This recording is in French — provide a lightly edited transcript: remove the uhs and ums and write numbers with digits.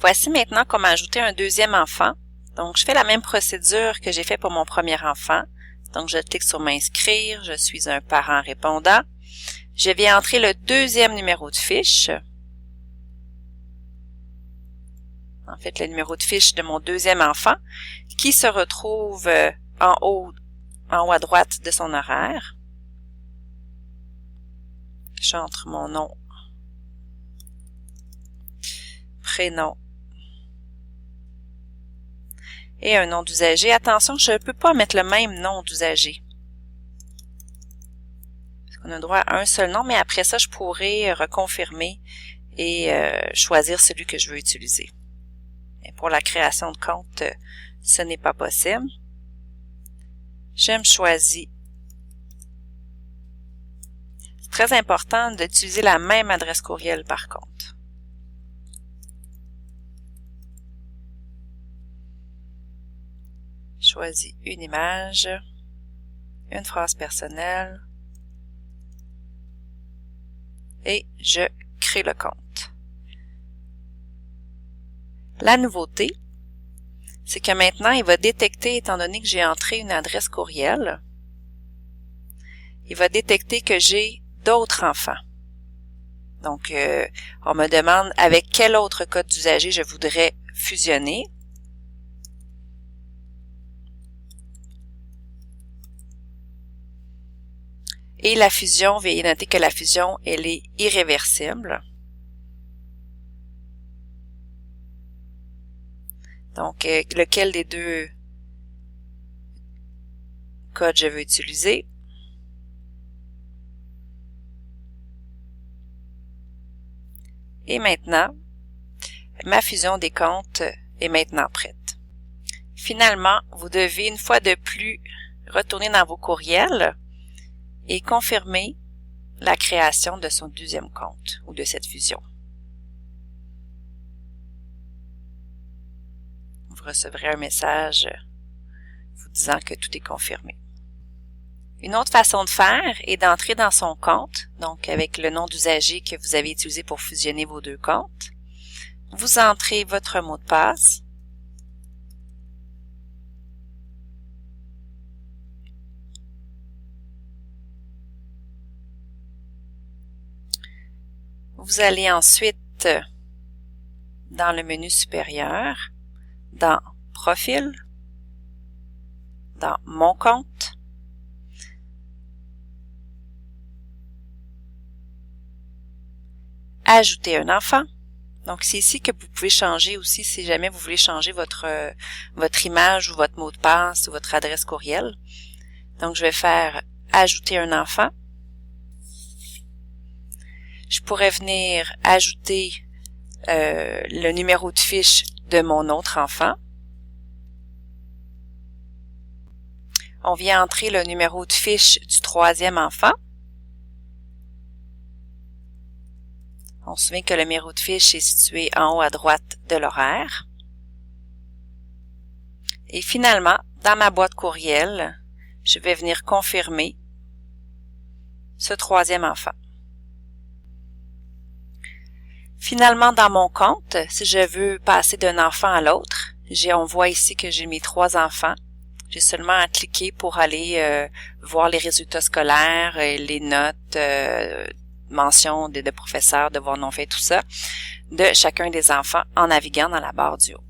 Voici maintenant comment ajouter un deuxième enfant. Donc, je fais la même procédure que j'ai fait pour mon premier enfant. Donc, je clique sur m'inscrire, je suis un parent répondant. Je viens entrer le deuxième numéro de fiche. En fait, le numéro de fiche de mon deuxième enfant qui se retrouve en haut à droite de son horaire. J'entre mon nom, prénom et un nom d'usager. Attention, je ne peux pas mettre le même nom d'usager. On a droit à un seul nom, mais après ça, je pourrais reconfirmer et choisir celui que je veux utiliser. Et pour la création de compte, ce n'est pas possible. Je me choisis. C'est très important d'utiliser la même adresse courriel par contre. Je choisis une image, une phrase personnelle et je crée le compte. La nouveauté, c'est que maintenant, il va détecter, étant donné que j'ai entré une adresse courriel, il va détecter que j'ai d'autres enfants. Donc, on me demande avec quel autre code d'usager je voudrais fusionner. Et la fusion, veuillez noter que la fusion, elle est irréversible. Donc, lequel des deux codes je veux utiliser. Et maintenant, ma fusion des comptes est maintenant prête. Finalement, vous devez une fois de plus retourner dans vos courriels et confirmer la création de son deuxième compte ou de cette fusion. Vous recevrez un message vous disant que tout est confirmé. Une autre façon de faire est d'entrer dans son compte, donc avec le nom d'usager que vous avez utilisé pour fusionner vos deux comptes. Vous entrez votre mot de passe. Vous allez ensuite dans le menu supérieur, dans Profil, dans Mon compte, Ajouter un enfant. Donc, c'est ici que vous pouvez changer aussi si jamais vous voulez changer votre image ou votre mot de passe ou votre adresse courriel. Donc, je vais faire Ajouter un enfant. Je pourrais venir ajouter le numéro de fiche de mon autre enfant. On vient entrer le numéro de fiche du troisième enfant. On se souvient que le numéro de fiche est situé en haut à droite de l'horaire. Et finalement, dans ma boîte courriel, je vais venir confirmer ce troisième enfant. Finalement, dans mon compte, si je veux passer d'un enfant à l'autre, on voit ici que j'ai mes 3 enfants. J'ai seulement à cliquer pour aller voir les résultats scolaires, les notes, mentions de professeurs, devoirs non faits, tout ça, de chacun des enfants en naviguant dans la barre du haut.